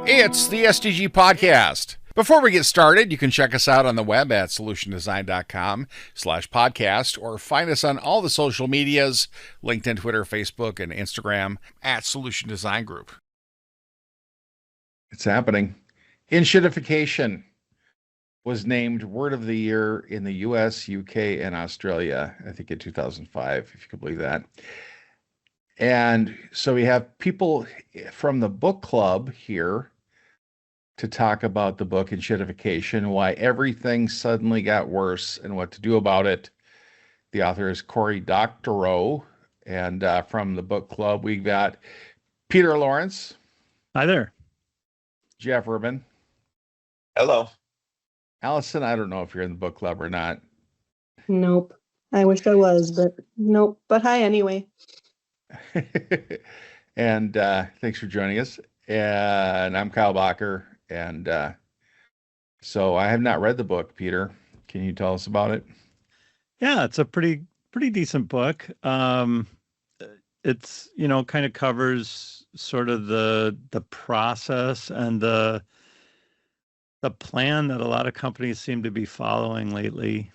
It's the SDG Podcast. Before we get started, you can check us out on the web at solutiondesign.com/podcast or find us on all the social medias, LinkedIn, Twitter, Facebook, and Instagram at Solution Design Group. It's happening. Enshittification was named Word of the Year in the US, UK, and Australia, I think in 2005, if you can believe that. And so we have people from the book club here to talk about the book Enshittification, why everything suddenly got worse and what to do about it. The author is Cory Doctorow, and from the book club, we got Peter Lawrence. Hi there. Jeff Urban. Hello. Allison, I don't know if you're in the book club or not. Nope. I wish I was, but nope. But hi anyway. And thanks for joining us. And I'm Kyle Bacher. And so I have not read the book, Peter. Can you tell us about it? Yeah, it's a pretty decent book. It's, kind of covers sort of the process and the plan that a lot of companies seem to be following lately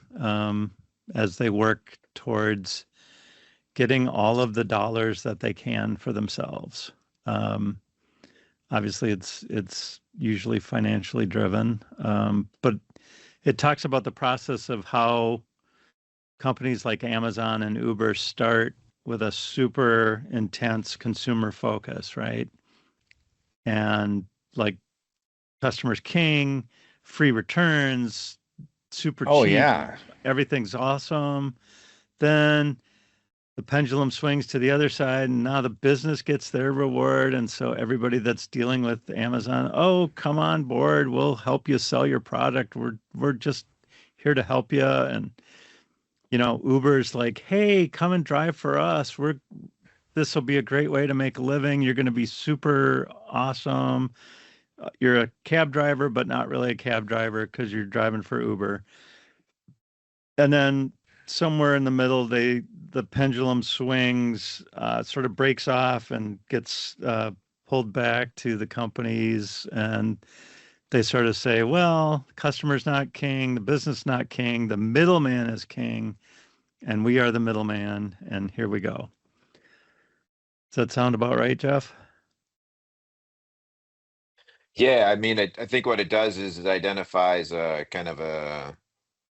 as they work towards getting all of the dollars that they can for themselves. Obviously, it's usually financially driven, but it talks about the process of how companies like Amazon and Uber start with a super intense consumer focus, right? And like customers king, free returns, super cheap. Oh, yeah. Everything's awesome. Then the pendulum swings to the other side, and now the business gets their reward. And so everybody that's dealing with Amazon, oh, come on board. We'll help you sell your product. We're just here to help you. And, Uber's like, hey, come and drive for us. This will be a great way to make a living. You're going to be super awesome. You're a cab driver, but not really a cab driver because you're driving for Uber. And then somewhere in the middle, the pendulum swings, sort of breaks off and gets pulled back to the companies. And they sort of say, well, the customer's not king, the business not king, the middleman is king, and we are the middleman. And here we go. Does that sound about right, Jeff? Yeah, I mean, I think what it does is it identifies a kind of a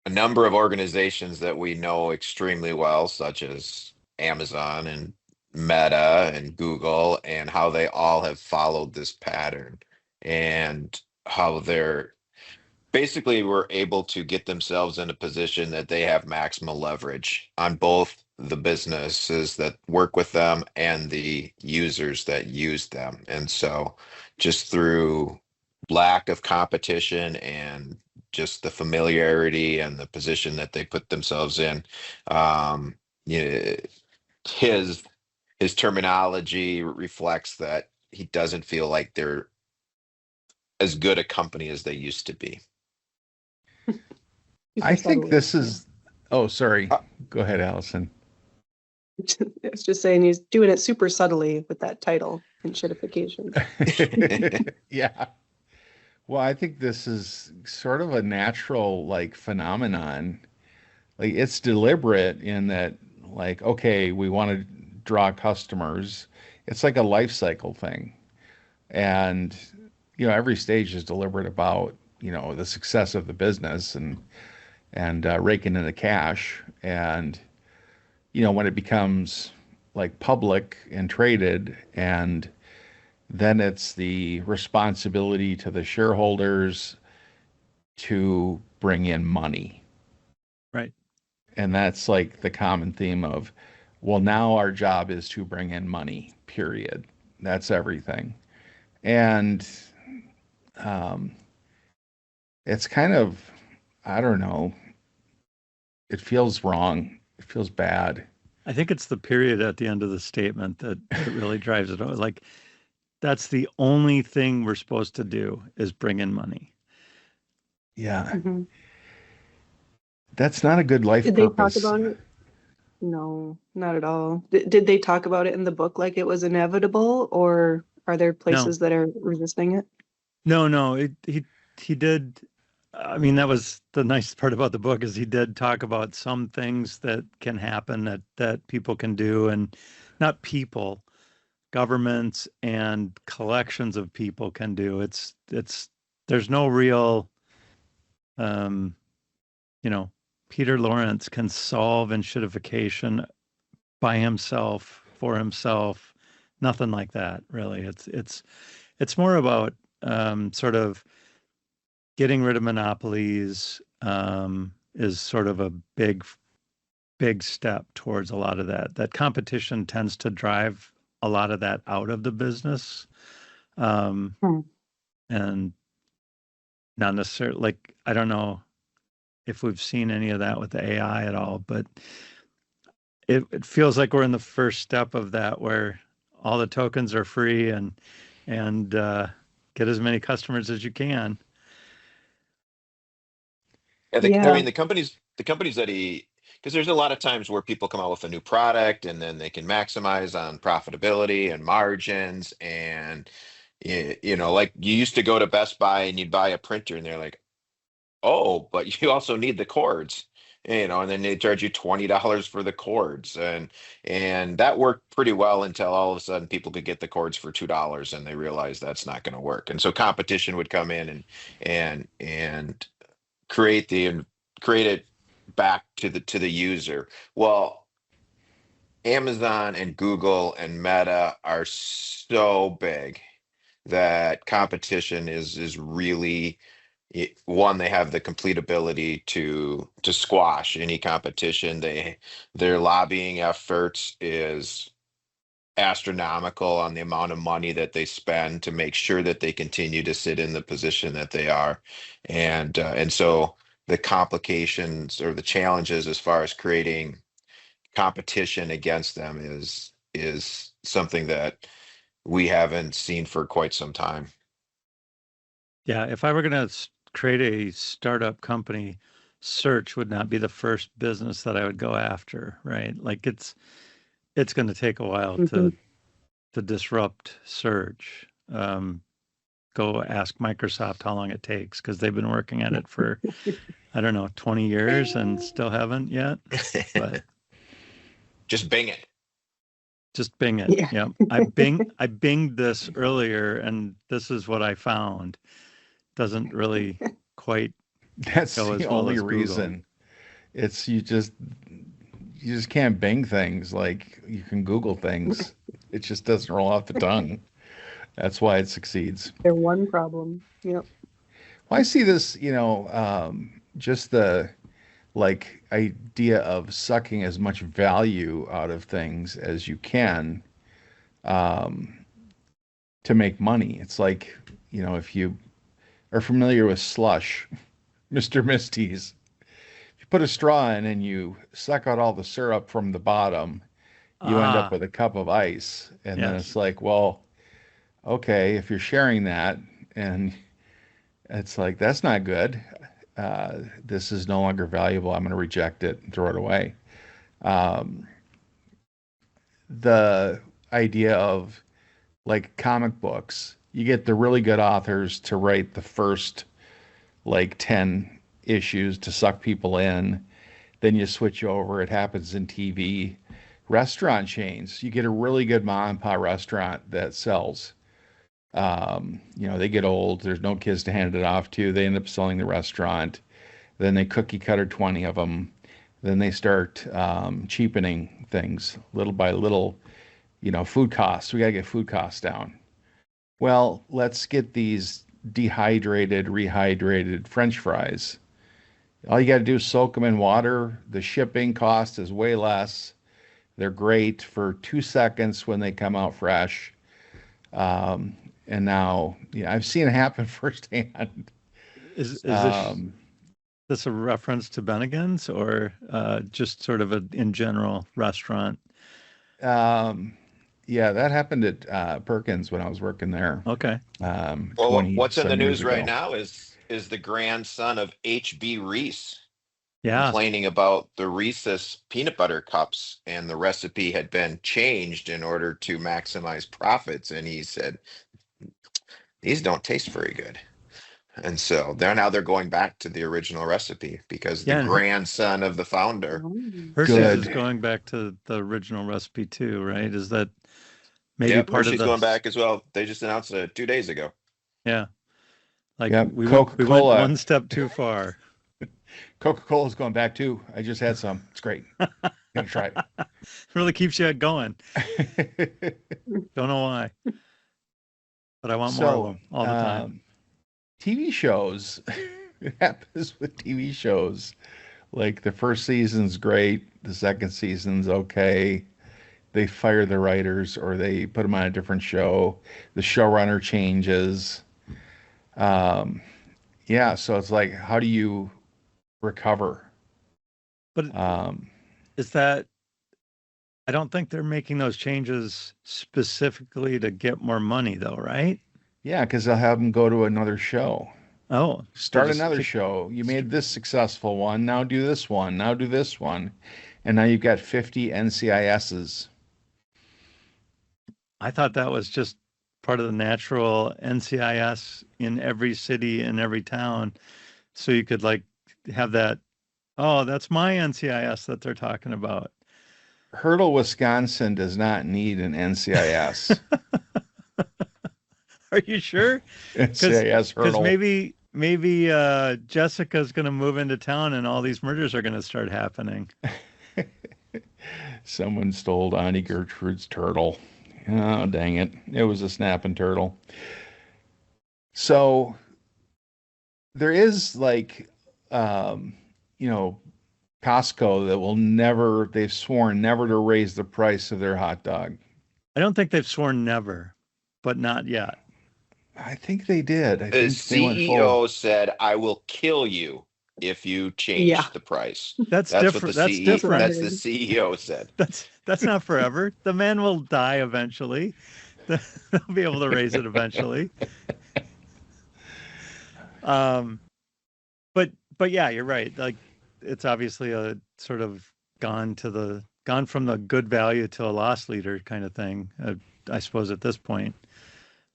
number of organizations that we know extremely well, such as Amazon and Meta and Google, and how they all have followed this pattern and how they're basically were able to get themselves in a position that they have maximal leverage on both the businesses that work with them and the users that use them. And so just through lack of competition and just the familiarity and the position that they put themselves in, his terminology reflects that he doesn't feel like they're as good a company as they used to be. I think this is... Oh, sorry. Go ahead, Allison. I was just saying he's doing it super subtly with that title, Enshittification. Yeah. Well, I think this is sort of a natural phenomenon. It's deliberate in that, okay, we want to draw customers. It's like a life cycle thing. And, every stage is deliberate about, the success of the business and raking in the cash. And, when it becomes public and traded, and then it's the responsibility to the shareholders to bring in money. Right. And that's the common theme of, well, now our job is to bring in money, period. That's everything. And it's kind of, I don't know, it feels wrong. It feels bad. I think it's the period at the end of the statement that really drives it home. That's the only thing we're supposed to do is bring in money. Yeah. Mm-hmm. That's not a good life Did purpose. they talk about it? No, not at all. Did they talk about it in the book like it was inevitable, or are there places that are resisting it? No, he did. I mean, that was the nice part about the book is he did talk about some things that can happen that people can do, and not people, governments and collections of people can do. It's there's no real, um, you know, Peter Lawrence can solve enshittification by himself for himself. Nothing like that, really. It's more about sort of getting rid of monopolies is sort of a big step towards a lot of that. That competition tends to drive a lot of that out of the business, um, Hmm. and not necessarily like I don't know if we've seen any of that with the AI at all, but it feels like we're in the first step of that where all the tokens are free and get as many customers as you can. Yeah, I Yeah. mean, the companies that because there's a lot of times where people come out with a new product and then they can maximize on profitability and margins. And, like you used to go to Best Buy and you'd buy a printer and they're like, oh, but you also need the cords, and then they charge you $20 for the cords. And that worked pretty well until all of a sudden people could get the cords for $2 and they realized that's not going to work. And so competition would come in and create create it back to the user. Well, Amazon and Google and Meta are so big that competition is really one. They have the complete ability to squash any competition. Their lobbying efforts is astronomical on the amount of money that they spend to make sure that they continue to sit in the position that they are. And so the complications or the challenges as far as creating competition against them is something that we haven't seen for quite some time. Yeah, if I were going to create a startup company, search would not be the first business that I would go after, right? Like it's going to take a while Hmm. to disrupt search. Go ask Microsoft how long it takes because they've been working at it for I don't know 20 years and still haven't yet. But Just bing it. just Bing it. Yeah. Yeah, I binged this earlier, and this is what I found. Doesn't really quite That's go the as well only as Google. reason. It's you just can't Bing things like you can Google things. It just doesn't roll off the tongue. That's why it succeeds. Their one problem. Yep. Well, I see this, just the like idea of sucking as much value out of things as you can um, to make money. It's like, if you are familiar with slush, Mr. Misty's, if you put a straw in and you suck out all the syrup from the bottom, you end up Ah, with a cup of ice. And then it's yes. like, well, okay, if you're sharing that, and it's like, that's not good. This is no longer valuable. I'm going to reject it and throw it away. Um, the idea of like comic books, you get the really good authors to write the first like 10 issues to suck people in. Then you switch over. It happens in TV. Restaurant chains, you get a really good mom and pop restaurant that sells. They get old. There's no kids to hand it off to. They end up selling the restaurant. Then they cookie cutter 20 of them. Then they start cheapening things little by little. Food costs. We got to get food costs down. Well, let's get these dehydrated, rehydrated French fries. All you got to do is soak them in water. The shipping cost is way less. They're great for 2 seconds when they come out fresh. Um, and now, I've seen it happen firsthand. Is Um, this a reference to Bennigan's or just sort of a in general restaurant? um, yeah, that happened at Perkins when I was working there Okay. Well, 20 what's in the some years news right ago. now is the grandson of H.B. Reese Yeah. complaining about the Reese's peanut butter cups, and the recipe had been changed in order to maximize profits. And he said, these don't taste very good. And so they're going back to the original recipe because the Yeah, and grandson of the founder. Mm. Hershey's is Good. going back to the original recipe too, right? Is that maybe Yep, part of Hershey's the going back as well. They just announced it 2 days ago. yeah, like Yep. we went Coca-Cola. one step too far. Coca-Cola's going back too. I just had some. It's great. Gonna try Really keeps you going. it. Don't know why, but I want more of So, them all the time. TV shows, it happens with TV shows. Like the first season's great, the second season's okay. They fire the writers or they put them on a different show. The showrunner changes. Um, yeah, so it's like, how do you recover? But Um, is that I don't think they're making those changes specifically to get more money though, right? yeah, because they'll have them go to another show. Oh, they Start just another kick. show. You made this successful one. Now do this one. Now do this one. And now you've got 50 NCISs. I thought that was just part of the natural NCIS in every city and every town. So you could like have that, oh, that's my NCIS that they're talking about. Hurdle, Wisconsin does not need an NCIS. Are you sure? NCIS Because Hurdle. maybe Jessica's going to move into town and all these murders are going to start happening. Someone stole Auntie Gertrude's turtle. Oh, dang it. It was a snapping turtle. So there is like, um, you know, Costco that will never, they've sworn never to raise the price of their hot dog. I don't think they've sworn never, but not yet. I think they did. I The think they went full. CEO said, "I will kill you if you Yeah, change the price." That's That's what the different. That's CE, that's what I different. that's the heard. CEO said. That's not forever. The man will die eventually. They'll be able to raise it eventually. Um, but yeah, you're right. Like it's obviously a sort of gone from the good value to a loss leader kind of thing. I suppose at this point.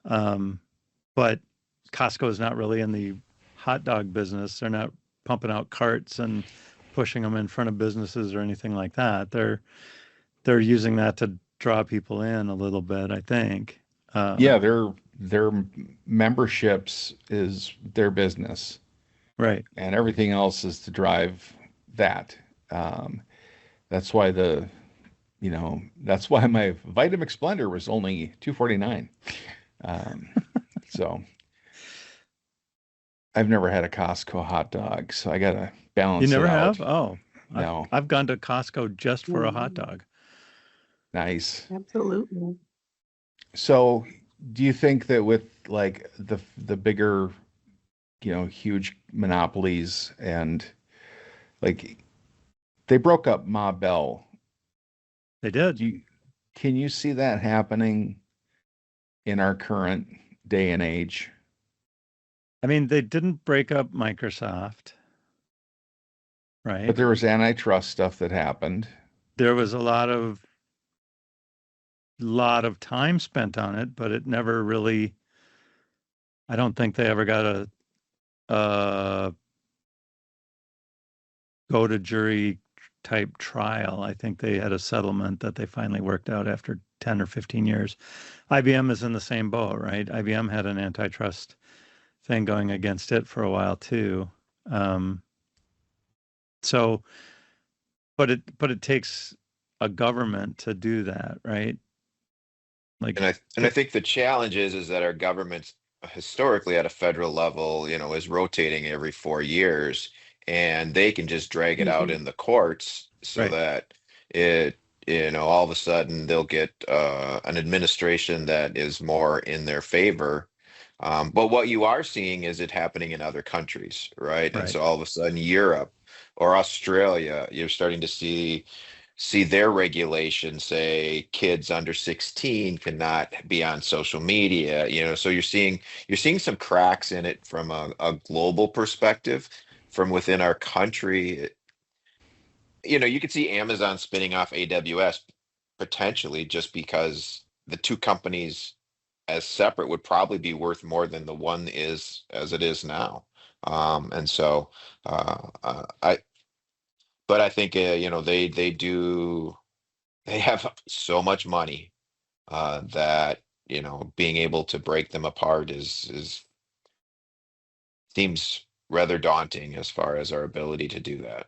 Um, but Costco is not really in the hot dog business. They're not pumping out carts and pushing them in front of businesses or anything like that. They're using that to draw people in a little bit, I think. Yeah, Um, their memberships is their business, right. and everything else is to drive that. Um, that's why that's why my Vitamix blender was only 249. Um, so I've never had a Costco hot dog, so I gotta You balance it never out. have? Oh, No, I've gone to Costco just for a hot Mm, dog. nice. absolutely. So, do you think that with like the bigger, huge monopolies and like they broke up Ma Bell, They did. do you can you see that happening in our current day and age? I mean, they didn't break up Microsoft, But right? there was antitrust stuff that happened. There was a lot of time spent on it, but it never really. I don't think they ever got a uh, go to jury type trial. I think they had a settlement that they finally worked out after 10 or 15 years. IBM is in the same boat, right? IBM had an antitrust thing going against it for a while too. Um, so, but it takes a government to do that, right? Like, And I think the challenge is that our government's historically at a federal level, is rotating every 4 years, and they can just drag it out Mhm. in the courts so right, that it, all of a sudden they'll get an administration that is more in their favor. But what you are seeing is it happening in other countries, right? And right. so all of a sudden Europe or Australia, you're starting to see their regulations say kids under 16 cannot be on social media, so you're seeing some cracks in it from a global perspective. From within our country, you could see Amazon spinning off AWS potentially just because the two companies as separate would probably be worth more than the one is as it is now. And so I but I think they do they have so much money that being able to break them apart is seems rather daunting as far as our ability to do that.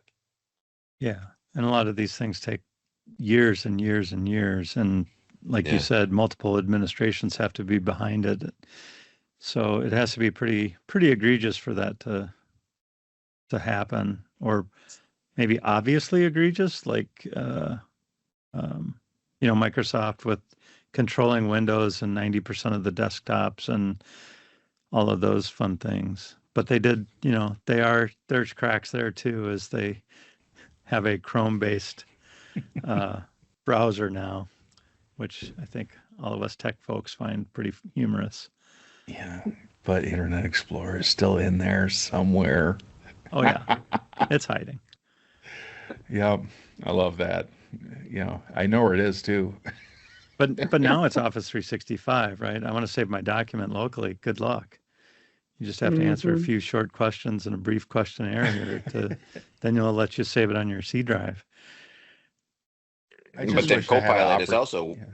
Yeah. And a lot of these things take years and years and years. And like you Yeah. said, multiple administrations have to be behind it. So it has to be pretty egregious for that to happen, or maybe obviously egregious, like um, Microsoft with controlling Windows and 90% of the desktops and all of those fun things. But they did, there's cracks there too, as they have a Chrome-based uh, browser now, which I think all of us tech folks find pretty humorous. Yeah, but Internet Explorer is still in there somewhere. Oh yeah, it's hiding. Yep, I love that. I know where it is too. But now it's Office 365, right? I want to save my document locally. Good luck. You just have to answer a Mhm. few short questions and a brief questionnaire here then you'll let you save it on your C drive. I But just then wish I had an Copilot is operate. also Yeah.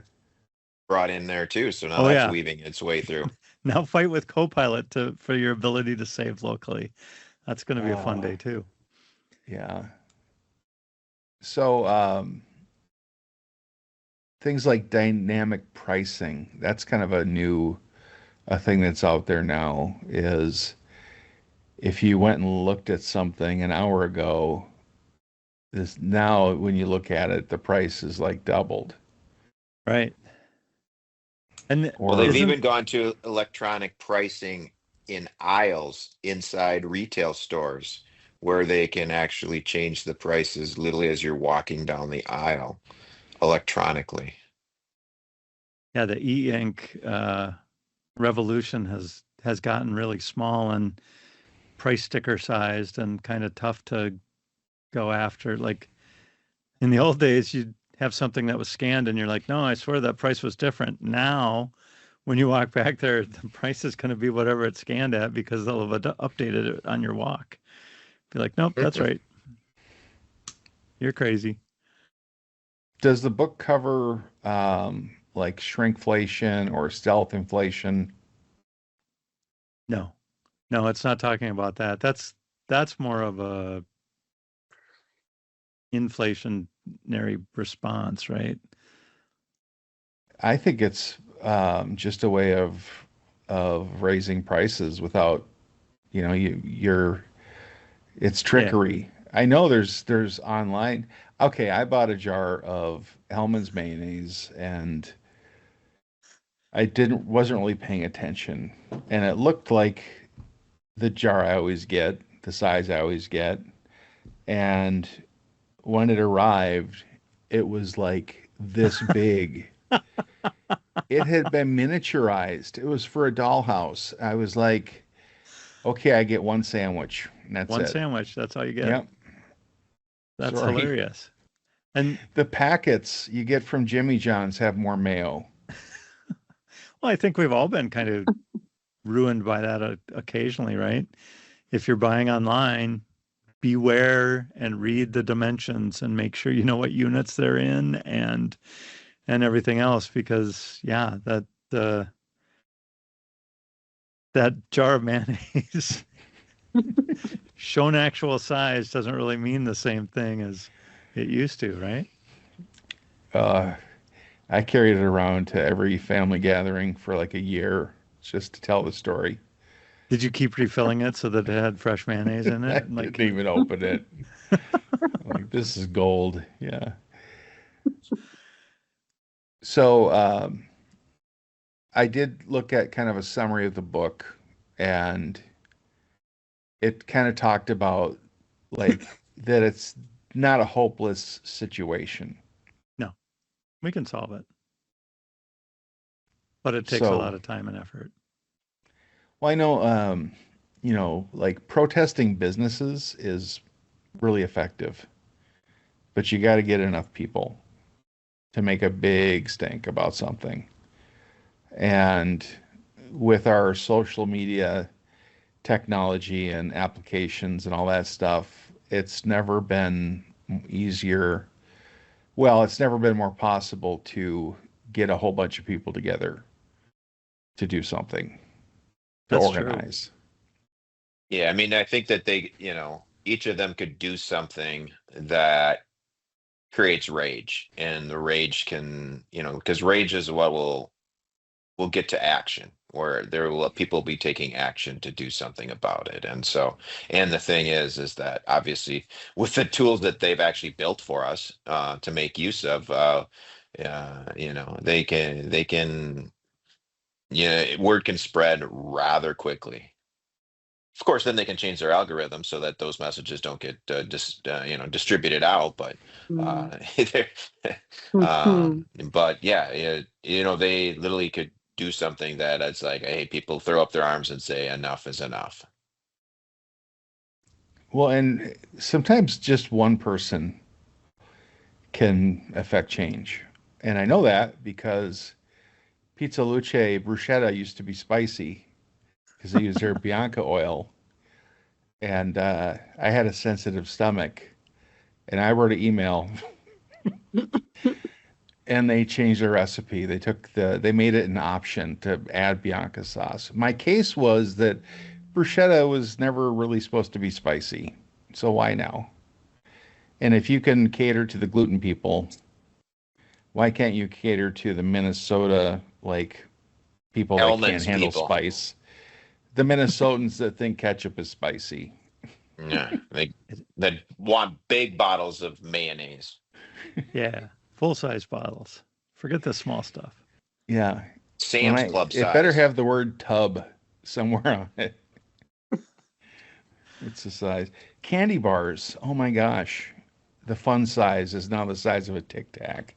brought in there too, so now Oh that's yeah. weaving its way through. Now fight with Copilot for your ability to save locally. That's going to be a fun Uh, day too. yeah. So things like dynamic pricing, that's kind of a thing that's out there now, is if you went and looked at something an hour ago, this now when you look at it, the price is like doubled. Right. And Well, they've Or even isn't gone to electronic pricing in aisles inside retail stores where they can actually change the prices literally as you're walking down the aisle electronically. yeah, the e-ink revolution has gotten really small and price sticker sized and kind of tough to go after. Like in the old days, you'd have something that was scanned and you're like, no, I swear that price was different. Now, when you walk back there, the price is going to be whatever it's scanned at because they'll have updated it on your walk. Be like, nope, that's right. You're crazy. does the book cover like shrinkflation or stealth inflation? No, no, it's not talking about that. That's more of a inflationary response, right? I think it's just a way of raising prices without, you're it's Yeah. trickery. I know there's online. Okay, I bought a jar of Hellman's mayonnaise and I didn't wasn't really paying attention, and it looked like the jar I always get, the size I always get, and when it arrived, it was like this big. It had been miniaturized. It was for a dollhouse. I was like, okay, I get one sandwich, and that's One it. sandwich, that's all you get. Yep. That's Sorry. hilarious. And The packets you get from Jimmy John's have more mayo. well, I think we've all been kind of ruined by that occasionally, right? If you're buying online, beware and read the dimensions and make sure you know what units they're in and everything else because yeah, uh, that jar of mayonnaise shown actual size doesn't really mean the same thing as it used to, right? Uh, I carried it around to every family gathering for like a year just to tell the story. Did you keep refilling it so that it had fresh mayonnaise in I it? didn't Like, even open it. Like this is gold. Yeah. So I did look at kind of a summary of the book, and it kind of talked about like that it's not a hopeless situation. no, we can solve it, but it takes a So, lot of time and effort. well, I know, like protesting businesses is really effective, but you got to get enough people to make a big stink about something. And with our social media technology and applications and all that stuff, it's never been easier. Well, it's never been more possible to get a whole bunch of people together to do something, to That's true. organize. Yeah, I mean, I think that they, each of them could do something that creates rage, and the rage can, because rage is what will get to action, where there will people be taking action to do something about it. And so, and the thing is that obviously with the tools that they've actually built for us to make use of, they can, word can spread rather quickly. Of course, then they can change their algorithm so that those messages don't get distributed out. But Mm. they're- Mhm. but yeah, they literally could do something that it's like, hey, people throw up their arms and say enough is enough. Well, and sometimes just one person can affect change. And I know that because Pizza Luce bruschetta used to be spicy because they used their Bianca oil. And I had a sensitive stomach. And I wrote an email and they changed their recipe. They made it an option to add Bianca sauce. My case was that bruschetta was never really supposed to be spicy. So why now? And if you can cater to the gluten people, why can't you cater to the Minnesota like people that can't Hellman's handle people. spice? The Minnesotans that think ketchup is spicy. Yeah, they It- that want big bottles of mayonnaise. Yeah, full size bottles. Forget the small stuff. Yeah. Sam's Club It better size. have the word tub somewhere on it. It's the size. Candy bars. Oh my gosh. The fun size is now the size of a Tic Tac.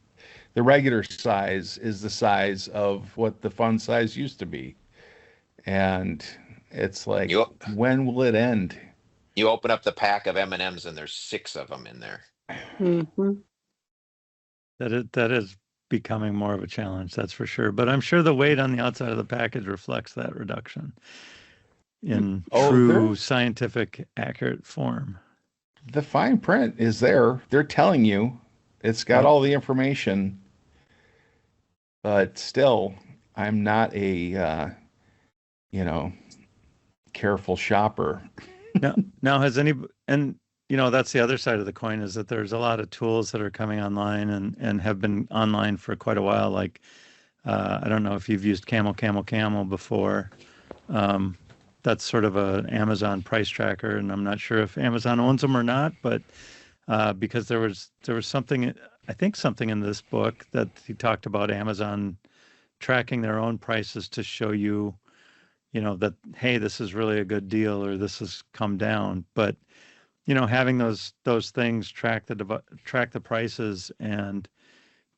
The regular size is the size of what the fun size used to be. And it's like, You when will it end? you open up the pack of M&Ms and there's six of them in there. Mhm. That is becoming more of a challenge, that's for sure. But I'm sure the weight on the outside of the package reflects that reduction in Oh, true scientific accurate form. the fine print is there. They're telling you it's got Yep. all the information, but still, I'm not a, you know, careful shopper. Now has any and that's the other side of the coin is that there's a lot of tools that are coming online and have been online for quite a while. Like I don't know if you've used Camel before. Um, that's sort of an Amazon price tracker, and I'm not sure if Amazon owns them or not, but because there was something, I think something in this book that he talked about Amazon tracking their own prices to show you, that hey, this is really a good deal or this has come down. But having those things track the prices and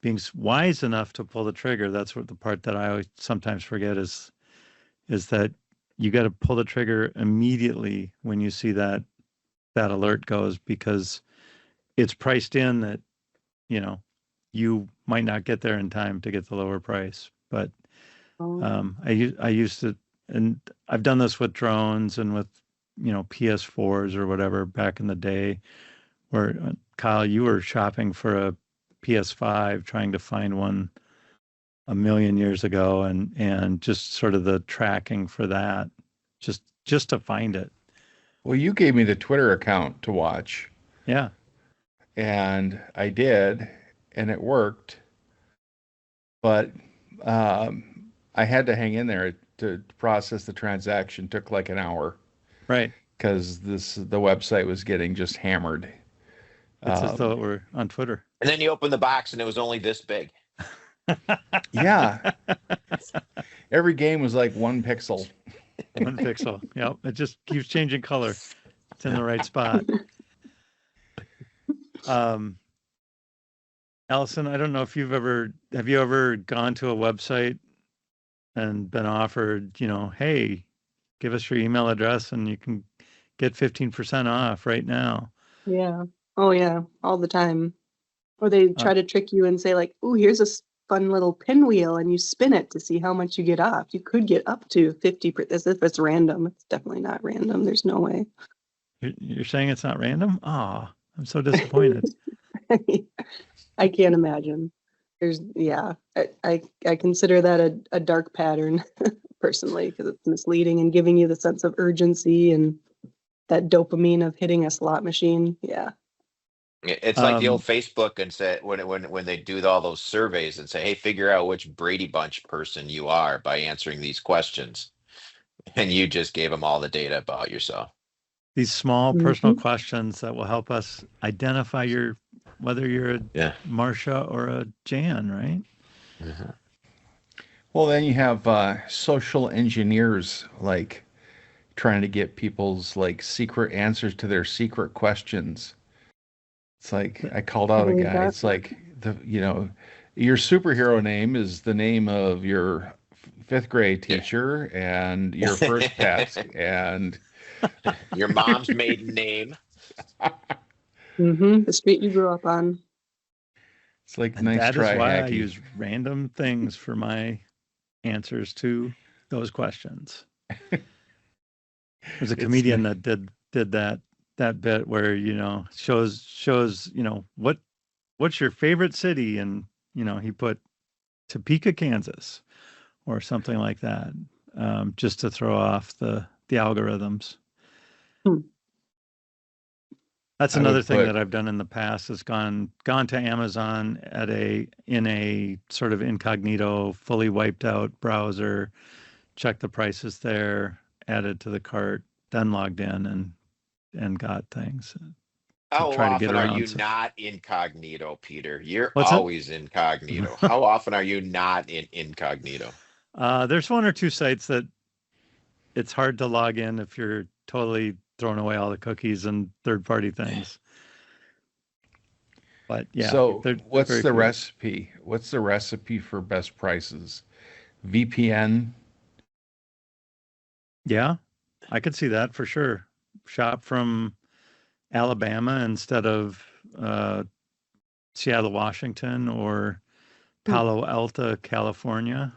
being wise enough to pull the trigger. That's what the part that I always sometimes forget is that you got to pull the trigger immediately when you see that alert goes, because it's priced in that you know you might not get there in time to get the lower price. But Oh. I used to, and I've done this with drones and with PS4s or whatever back in the day, where Kyle, you were shopping for a PS5, trying to find one a million years ago, and just sort of the tracking for that, just to find it. Well, you gave me the Twitter account to watch, Yeah, and I did, and it worked, but I had to hang in there to process the transaction. Took like an hour right. because the website was getting just hammered. It's as though Um, it were on Twitter. And then you open the box and it was only this big. yeah, every game was like 1 pixel. One pixel. Yep. It just keeps changing color. It's in the right spot. Um, Allison, I don't know if have you ever gone to a website and been offered, hey, give us your email address and you can get 15% off right now. Yeah. Oh yeah. All the time. Or they Uh, try to trick you and say like, "Ooh, here's fun little pinwheel and you spin it to see how much you get off. You could get up to 50%, as if it's random. It's definitely not random. There's no way. You're saying it's not random? Oh, I'm so disappointed. I can't imagine. I consider that a dark pattern personally, because it's misleading and giving you the sense of urgency and that dopamine of hitting a slot machine. Yeah. It's like the old Facebook and say when they do all those surveys and say, hey, figure out which Brady Bunch person you are by answering these questions. And you just gave them all the data about yourself. These small personal questions that will help us identify whether you're a Marcia or a Jan, right? Mm-hmm. Well, then you have social engineers like trying to get people's like secret answers to their secret questions. It's like I called out a guy. It's like your superhero name is the name of your fifth grade teacher and your first pet and your mom's maiden name. The street you grew up on. It's like and nice that try, is why Hacky. I use random things for my answers to those questions. There's a comedian that did that bit where shows what's your favorite city, and he put Topeka, Kansas, or something like that, just to throw off the algorithms. That's another thing that I've done in the past, is gone to Amazon in a sort of incognito, fully wiped out browser, checked the prices there, added to the cart, then logged in and got things. How often are you not incognito, Peter? You're always incognito. How often are you not in incognito? There's one or two sites that it's hard to log in if you're totally throwing away all the cookies and third-party things. But yeah. So what's the recipe? What's the recipe for best prices? VPN? Yeah, I could see that for sure. Shop from Alabama instead of Seattle, Washington, or Palo Alto, California,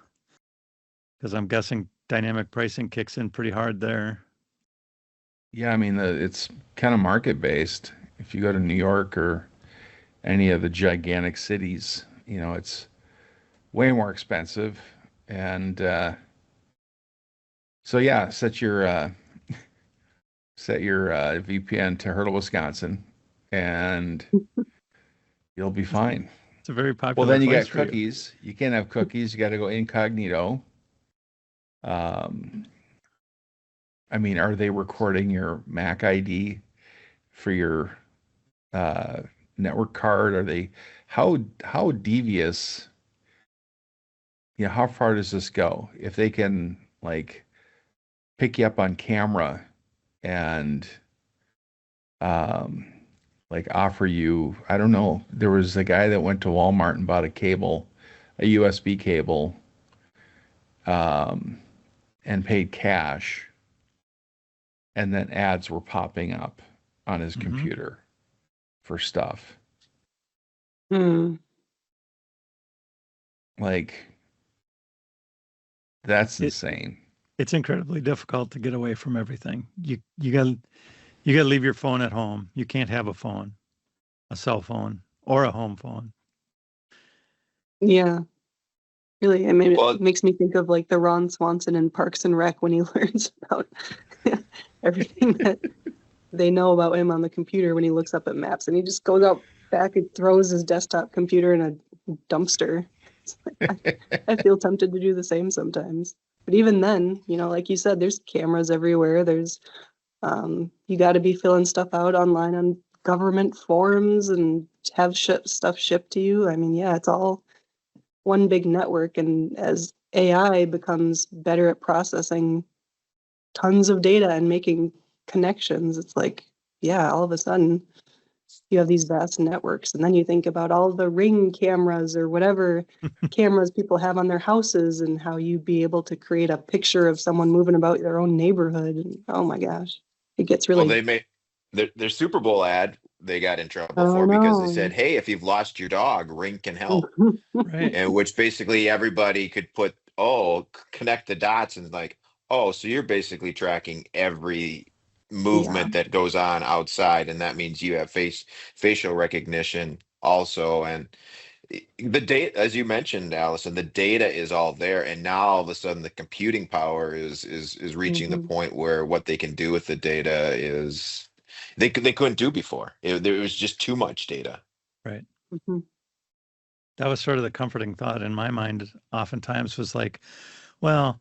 because I'm guessing dynamic pricing kicks in pretty hard there. Yeah, I mean, it's kind of market based. If you go to New York or any of the gigantic cities, it's way more expensive. And so yeah, set your VPN to Hurdle, Wisconsin, and you'll be fine. It's a very popular. Well, then you got cookies. You can't have cookies. You got to go incognito. I mean, are they recording your Mac ID for your network card? Are they how devious? How far does this go? If they can like pick you up on camera and like offer you, I don't know. There was a guy that went to Walmart and bought a USB cable, and paid cash. And then ads were popping up on his computer for stuff. Like, that's insane. It's incredibly difficult to get away from everything. You gotta leave your phone at home. You can't have a cell phone, or a home phone. Yeah. Really, I mean, it makes me think of like the Ron Swanson in Parks and Rec when he learns about everything that they know about him on the computer when he looks up at maps, and he just goes out back and throws his desktop computer in a dumpster. I feel tempted to do the same sometimes. But even then, like you said, there's cameras everywhere. There's, you got to be filling stuff out online on government forums and have stuff shipped to you. I mean, yeah, it's all one big network, and as AI becomes better at processing tons of data and making connections, it's like, yeah, all of a sudden you have these vast networks. And then you think about all the Ring cameras or whatever cameras people have on their houses, and how you'd be able to create a picture of someone moving about their own neighborhood. And oh my gosh, it gets really. Well, they made their Super Bowl ad they got in trouble Oh for, because they said, no. hey, if you've lost your dog, Ring can help. Right. And which basically everybody could connect the dots and like, oh, so you're basically tracking every Yeah. movement that goes on outside, and that means you have facial recognition also. And the data, as you mentioned, Allison, the data is all there, and now all of a sudden the computing power is reaching the Hmm. point where what they can do with the data is they couldn't do before. There was just too much data. Right. Hmm. That was sort of the comforting thought in my mind oftentimes, was like, well,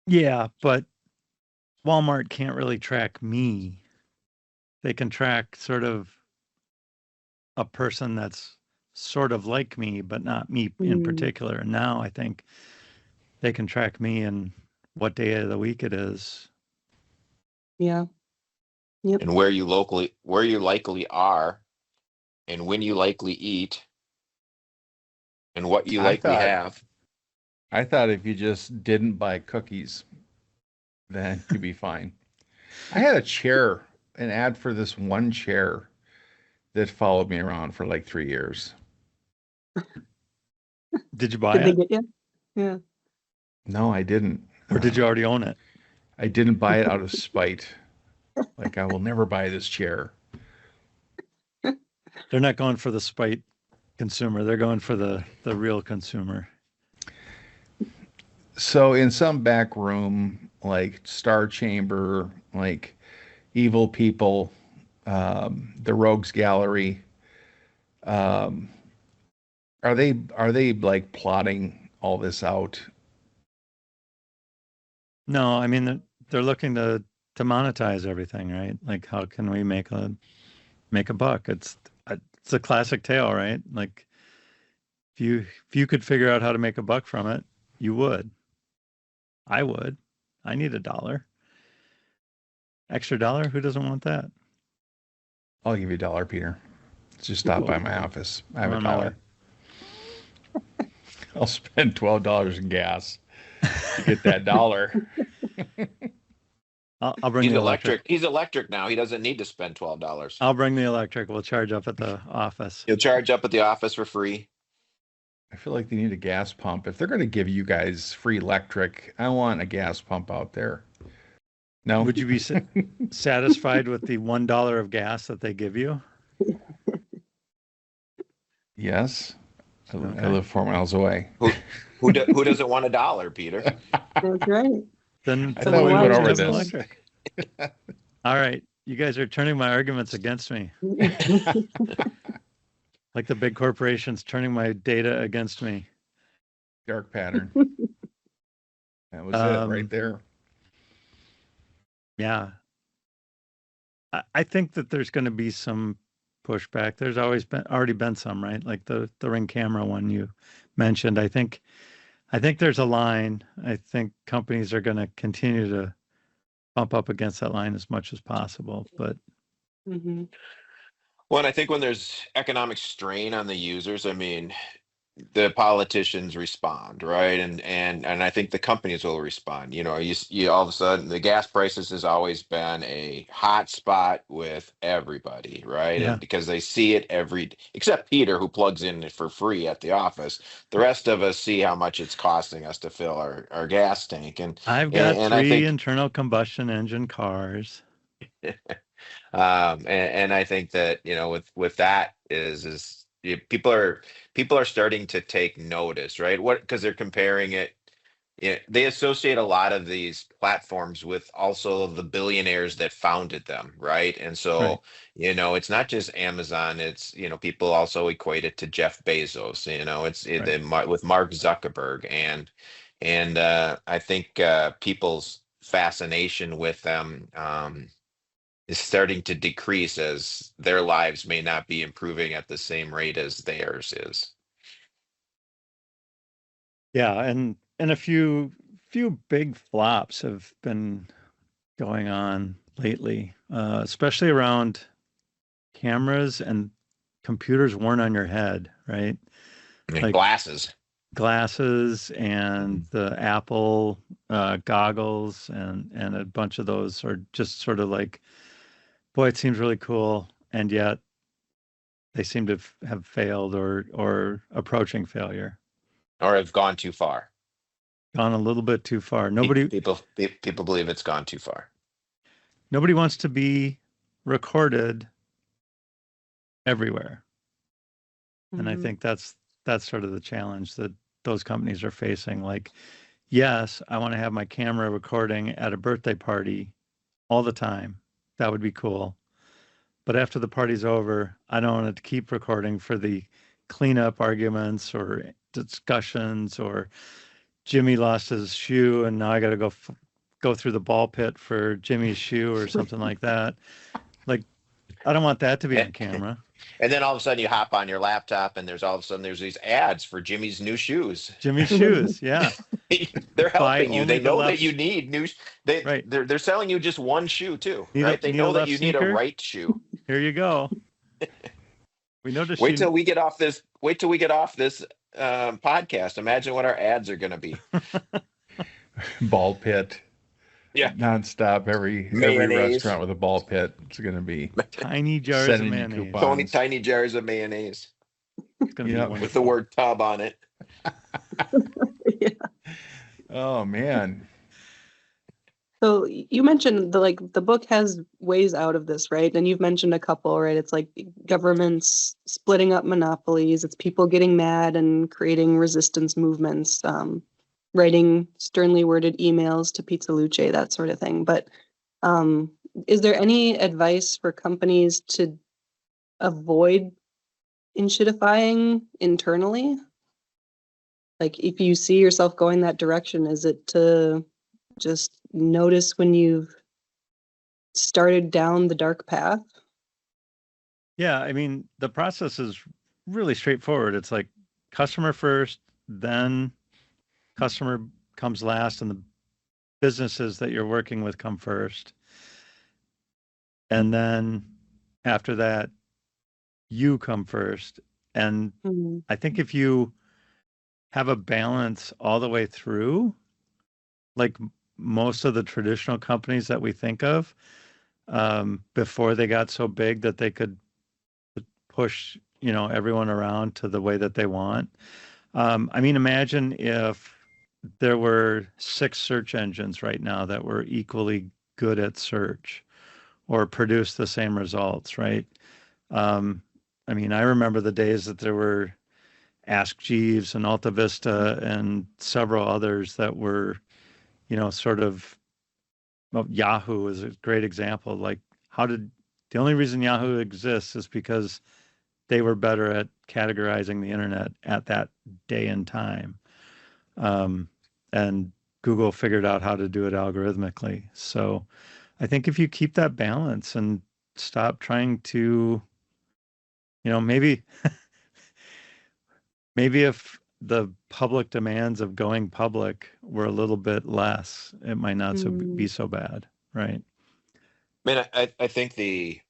yeah, but Walmart can't really track me. They can track sort of a person that's sort of like me, but not me in Mm. particular. And now I think they can track me and what day of the week it is. Yeah. Yep. And where you likely are, and when you likely eat, and what you I likely thought have. I thought if you just didn't buy cookies, then you'd be fine. I had a chair, an ad for this one chair that followed me around for like 3 years. Did you buy Did they it? get you? Yeah. No, I didn't. Or did you already own it? I didn't buy it out of spite. Like, I will never buy this chair. They're not going for the spite consumer. They're going for the real consumer. So in some back room, like Star Chamber, like Evil People, the Rogues Gallery, um, are they like plotting all this out? No, I mean they're looking to monetize everything, right? Like, how can we make a buck? It's a classic tale, right? Like, if you could figure out how to make a buck from it, you would. I would. I need $1. Extra dollar? Who doesn't want that? I'll give you $1, Peter. Just stop by Cool. my office. I have I'm a on my way. dollar. I'll spend $12 in gas to get that dollar. I'll bring He's the electric. He's electric now. He doesn't need to spend $12. I'll bring the electric. We'll charge up at the office. He'll charge up at the office for free. I feel like they need a gas pump. If they're going to give you guys free electric, I want a gas pump out there. No? Would you be satisfied with the $1 of gas that they give you? Yes. I Okay. live 4 miles away. Who doesn't want $1, Peter? That's right. Then I thought we went over have this. electric. All right. You guys are turning my arguments against me. Like the big corporations turning my data against me. Dark pattern. That was it right there. Yeah. I think that there's going to be some pushback. There's already been some, right? Like the Ring camera one you mentioned. I think there's a line. I think companies are going to continue to bump up against that line as much as possible. But Hmm. Well, and I think when there's economic strain on the users, I mean, the politicians respond, right? And I think the companies will respond. You all of a sudden the gas prices has always been a hot spot with everybody, right? yeah, And because they see it except Peter, who plugs in for free at the office. The rest of us see how much it's costing us to fill our gas tank. And I've got and I 3 think internal combustion engine cars. and I think that with that people are starting to take notice, right? What Because they're comparing it. They associate a lot of these platforms with also the billionaires that founded them, right? And Right. so it's not just Amazon. It's people also equate it to Jeff Bezos. With Mark Zuckerberg, and I think people's fascination with them. Is starting to decrease as their lives may not be improving at the same rate as theirs is. Yeah, and a few big flops have been going on lately, especially around cameras and computers worn on your head, right? And Like glasses and the Apple goggles and a bunch of those are just sort of like Boy, it seems really cool, and yet they seem to have failed or approaching failure. Or have gone too far. Gone a little bit too far. People believe it's gone too far. Nobody wants to be recorded everywhere. And I think that's sort of the challenge that those companies are facing. Like, yes, I want to have my camera recording at a birthday party all the time. That would be cool. But after the party's over, I don't want it to keep recording for the cleanup arguments or discussions, or Jimmy lost his shoe and now I got to go through the ball pit for Jimmy's shoe or something like that. Like, I don't want that to be on camera. And then all of a sudden you hop on your laptop and there's these ads for Jimmy's new shoes. Jimmy's shoes, yeah. They're helping you. They know that you need new. They're selling you just one shoe too, right? They know that you need a right shoe. Here you go. We noticed. Wait till we get off this. Wait till we get off this podcast. Imagine what our ads are going to be. Ball pit. Yeah, nonstop. Every restaurant with a ball pit, it's going to be tiny jars of mayonnaise. Tiny jars of mayonnaise. It's going to be with the word tub on it. Yeah. Oh man. So you mentioned the book has ways out of this, right? And you've mentioned a couple, right? It's like governments splitting up monopolies. It's people getting mad and creating resistance movements. Writing sternly worded emails to Pizza Luce, that sort of thing. But is there any advice for companies to avoid enshittifying internally? Like, if you see yourself going that direction, is it to just notice when you've started down the dark path? Yeah, I mean, the process is really straightforward. It's like customer first, then customer comes last, and the businesses that you're working with come first. And then after that, you come first. And I think if you have a balance all the way through, like most of the traditional companies that we think of, before they got so big that they could push, everyone around to the way that they want. I mean, imagine if there were 6 search engines right now that were equally good at search or produce the same results, right? I mean, I remember the days that there were Ask Jeeves and Alta Vista and several others that were, sort of, well, Yahoo is a great example. Like, the only reason Yahoo exists is because they were better at categorizing the internet at that day and time. And Google figured out how to do it algorithmically. So I think if you keep that balance and stop trying to, maybe if the public demands of going public were a little bit less, it might not be so bad, right? I mean, I think the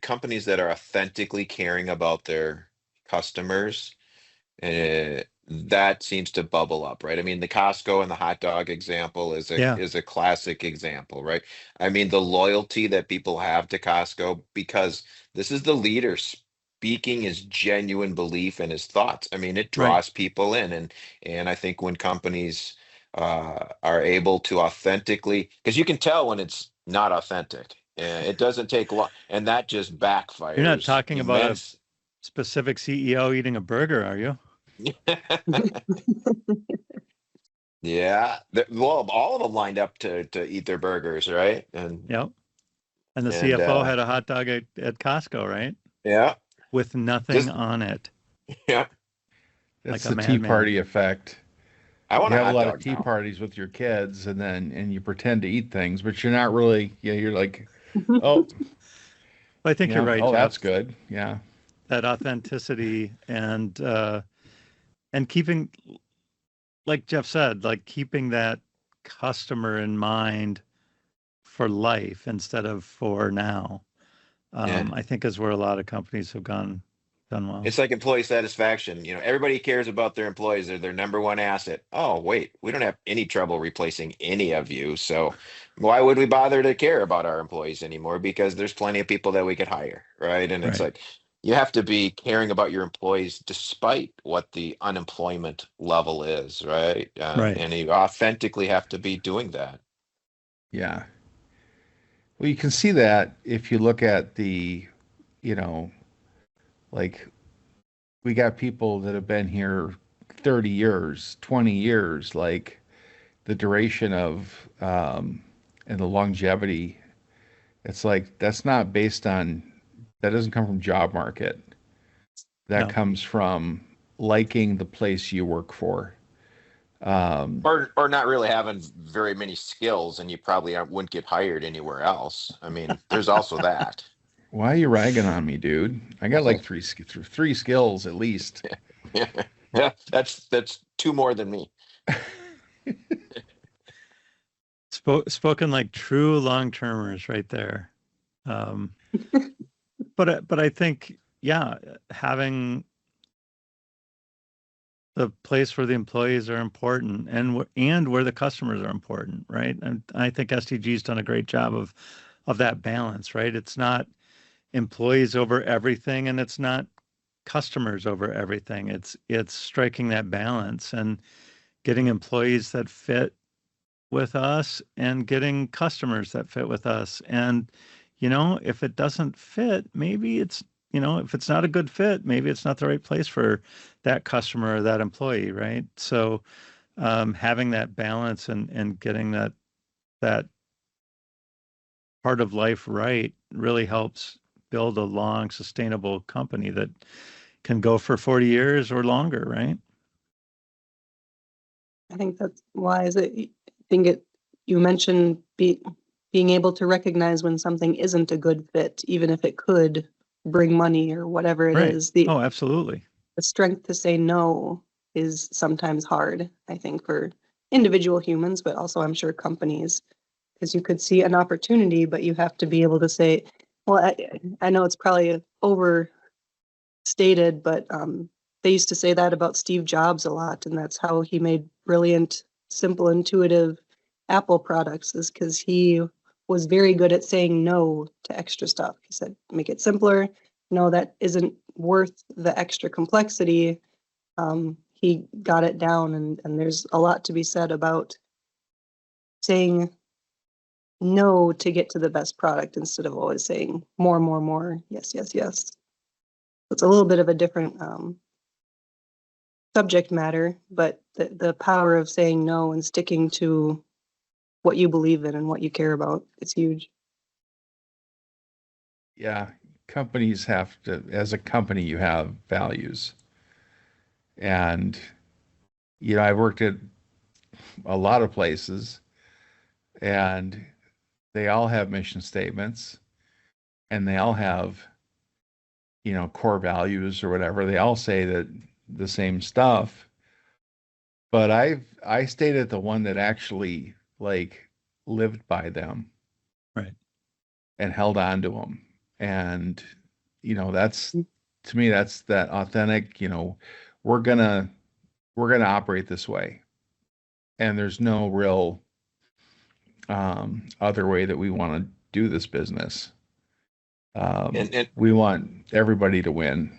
companies that are authentically caring about their customers, that seems to bubble up, right? I mean, the Costco and the hot dog example is a classic example, right? I mean, the loyalty that people have to Costco because this is the leader speaking his genuine belief and his thoughts. I mean, it draws people in, and I think when companies are able to authentically, because you can tell when it's not authentic. It doesn't take long, and that just backfires. You're not talking about a specific CEO eating a burger, are you? Yeah. Well, all of them lined up to eat their burgers, right? And yep. And the CFO had a hot dog at Costco, right? Yeah. With nothing on it. Yeah. That's like the Tea Party effect. I want to have a lot of tea parties with your kids, and you pretend to eat things, but you're not really. You're like, oh. I think you're right. Oh, Jeff. That's good. Yeah. That authenticity and keeping, like Jeff said, like keeping that customer in mind for life instead of for now. I think is where a lot of companies have gone done well. It's like employee satisfaction. Everybody cares about their employees. They're their number one asset. Oh, wait, we don't have any trouble replacing any of you. So why would we bother to care about our employees anymore? Because there's plenty of people that we could hire, right? And it's Right. like you have to be caring about your employees despite what the unemployment level is, right? Right. And you authentically have to be doing that. Yeah. Well, you can see that if you look at the, you know, like we got people that have been here 30 years, 20 years, like the duration of and the longevity. It's like that's not based on, that doesn't come from job market. That No. comes from liking the place you work for. Or not really having very many skills, and you probably wouldn't get hired anywhere else. I mean, there's also that. Why are you ragging on me, dude? I got like three skills at least. Yeah, that's two more than me. Spoken like true long-termers right there. But I think, yeah, having the place where the employees are important and where the customers are important, right? And I think SDG's done a great job of that balance, right? It's not employees over everything, and it's not customers over everything. It's striking that balance and getting employees that fit with us and getting customers that fit with us. And, if it doesn't fit, maybe if it's not a good fit, maybe it's not the right place for that customer or that employee, right? So having that balance and getting that part of life right really helps build a long, sustainable company that can go for 40 years or longer, right? I think that's wise. I think you mentioned being able to recognize when something isn't a good fit, even if it could bring money or whatever it Right. is. Oh, absolutely. The strength to say no is sometimes hard, I think, for individual humans, but also I'm sure companies, because you could see an opportunity, but you have to be able to say, well, I know it's probably overstated, but they used to say that about Steve Jobs a lot, and that's how he made brilliant, simple, intuitive Apple products, is because he was very good at saying no to extra stuff. He said, make it simpler. No, that isn't worth the extra complexity. He got it down, and there's a lot to be said about saying no to get to the best product instead of always saying more, more, more. Yes, yes, yes. It's a little bit of a different subject matter, but the power of saying no and sticking to what you believe in and what you care about is huge. Yeah, companies have to, as a company, you have values. And, I've worked at a lot of places and they all have mission statements and they all have, core values or whatever. They all say that the same stuff. But I stayed at the one that actually like lived by them Right. and held on to them. And, that's, to me, that's that authentic, we're gonna we're gonna operate this way. And there's no real other way that we want to do this business. And We want everybody to win.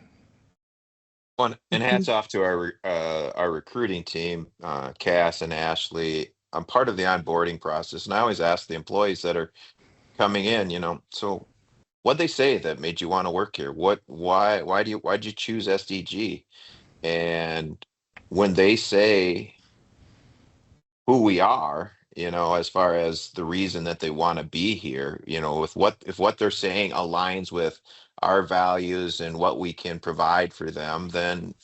and hats off to our recruiting team, Cass and Ashley. I'm part of the onboarding process, and I always ask the employees that are coming in, so what'd they say that made you want to work here? Why'd you choose SDG? And when they say who we are, as far as the reason that they want to be here, if what they're saying aligns with our values and what we can provide for them, then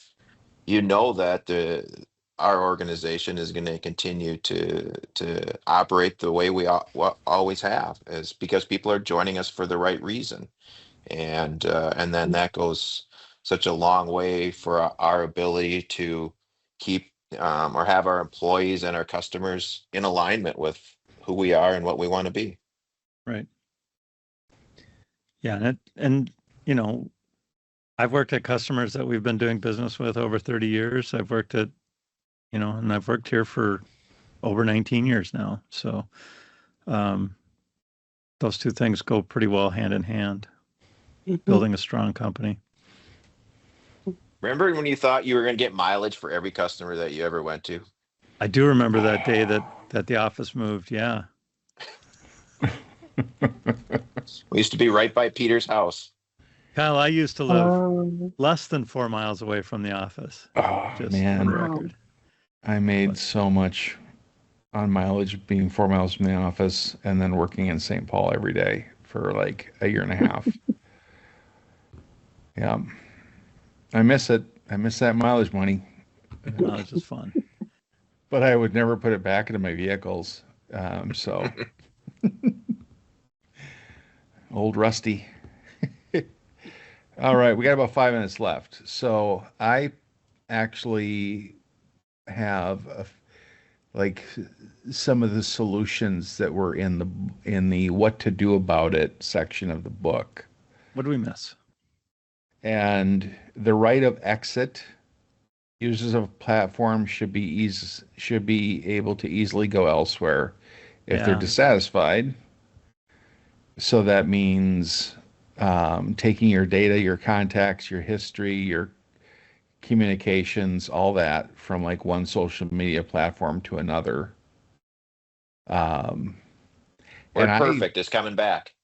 that our organization is going to continue to operate the way we always have, is because people are joining us for the right reason, and then that goes such a long way for our ability to keep or have our employees and our customers in alignment with who we are and what we want to be. Right. Yeah, and I've worked at customers that we've been doing business with over 30 years. I've worked at, and I've worked here for over 19 years now. So um, those two things go pretty well hand in hand, building a strong company. Remember when you thought you were going to get mileage for every customer that you ever went to? I do remember that day that the office moved. Yeah. We used to be right by Peter's house. Kyle, I used to live less than 4 miles away from the office. Oh, Just man. for the record. I made so much on mileage being 4 miles from the office and then working in St. Paul every day for like a year and a half. Yeah. I miss it. I miss that mileage money. Mileage is fun. But I would never put it back into my vehicles. So old Rusty. All right, we got about 5 minutes left. So I actually have like some of the solutions that were in the what to do about it section of the book. What do we miss? And the right of exit. Users of a platform should be able to easily go elsewhere if they're dissatisfied. So that means taking your data, your contacts, your history, your communications, all that from like one social media platform to another. Word Perfect is coming back.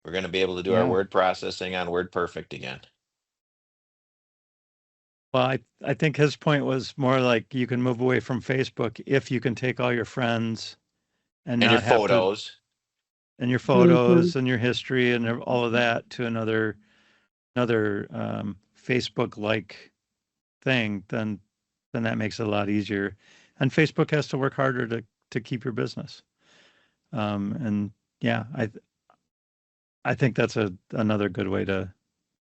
We're going to be able to do our word processing on Word Perfect again. Well, I think his point was more like you can move away from Facebook if you can take all your friends and not your have photos. And your photos and your history and all of that to another Facebook-like thing, then that makes it a lot easier. And Facebook has to work harder to keep your business. And yeah, I think that's another good way to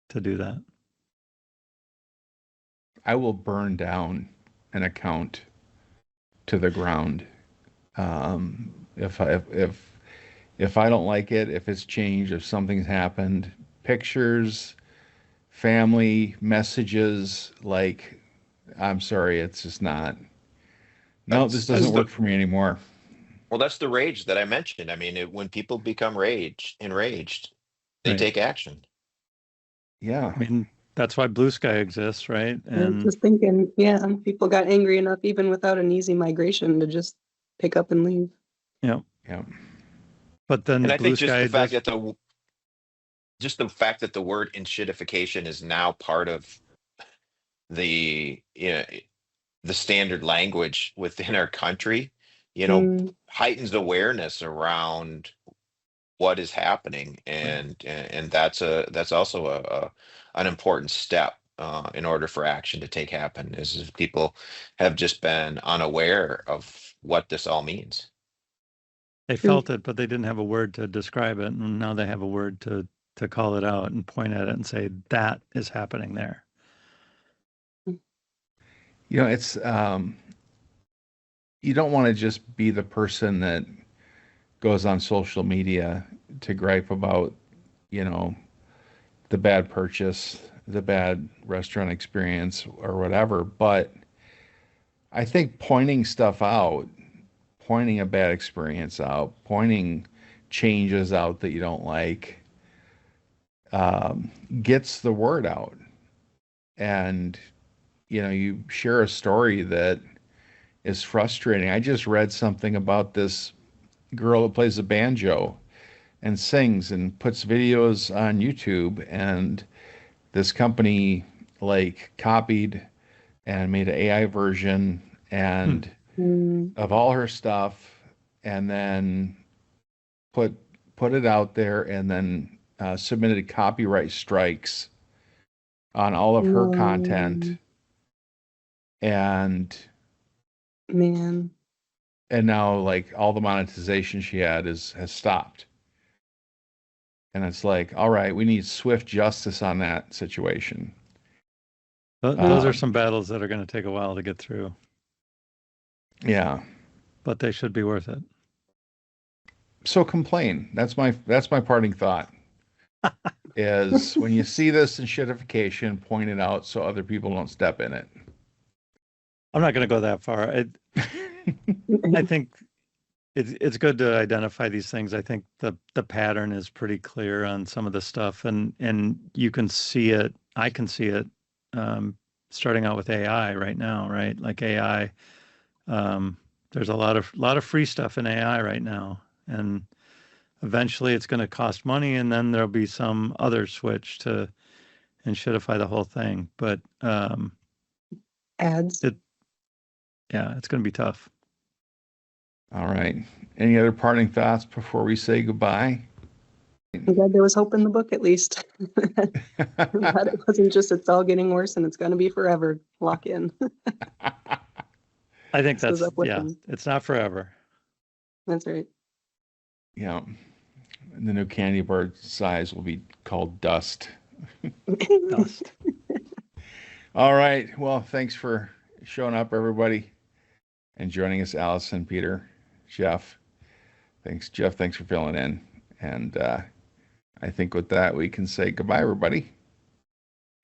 do that. I will burn down an account to the ground if I don't like it, if it's changed, if something's happened. Pictures, family, messages, like, I'm sorry, it's just not. No, this doesn't work for me anymore. Well, that's the rage that I mentioned. I mean, when people become enraged, they take action. Yeah. I mean, that's why Blue Sky exists, right? And I was just thinking, people got angry enough even without an easy migration to just pick up and leave. Yeah. Yeah. But then and I Blue think just Sky the fact that the word enshittification is now part of the the standard language within our country, heightens awareness around what is happening, and that's also an important step in order for action to take happen. Is people have just been unaware of what this all means. They felt it, but they didn't have a word to describe it, and now they have a word to call it out and point at it and say that is happening there. It's you don't want to just be the person that goes on social media to gripe about, the bad purchase, the bad restaurant experience or whatever. But I think pointing stuff out, pointing a bad experience out, pointing changes out that you don't like, gets the word out. And, you share a story that is frustrating. I just read something about this girl that plays the banjo and sings and puts videos on YouTube, and this company like copied and made an AI version and of all her stuff, and then put it out there, and then submitted copyright strikes on all of her content, and now like all the monetization she had has stopped. And it's like, all right, we need swift justice on that situation. Those are some battles that are going to take a while to get through. Yeah. But they should be worth it. So complain. That's my parting thought. is when you see this enshittification, point it out so other people don't step in it. I'm not going to go that far. I think it's good to identify these things. I think the pattern is pretty clear on some of the stuff, and you can see it. I can see it starting out with AI right now, right? Like AI, there's a lot of free stuff in AI right now, and eventually it's going to cost money, and then there'll be some other switch to enshittify the whole thing. But Ads. It's going to be tough. All right. Any other parting thoughts before we say goodbye? I'm glad there was hope in the book, at least. I'm glad it wasn't just it's all getting worse and it's going to be forever. Lock in. I think it's not forever. That's right. Yeah. The new candy bar size will be called Dust. Dust. All right. Well, thanks for showing up, everybody, and joining us, Allison, Peter, Jeff. Thanks, Jeff. Thanks for filling in. And I think with that, we can say goodbye, everybody.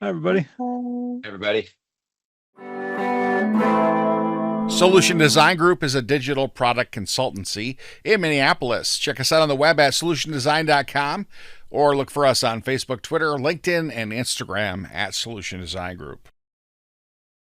Hi, everybody. Everybody. Solution Design Group is a digital product consultancy in Minneapolis. Check us out on the web at solutiondesign.com or look for us on Facebook, Twitter, LinkedIn, and Instagram at Solution Design Group.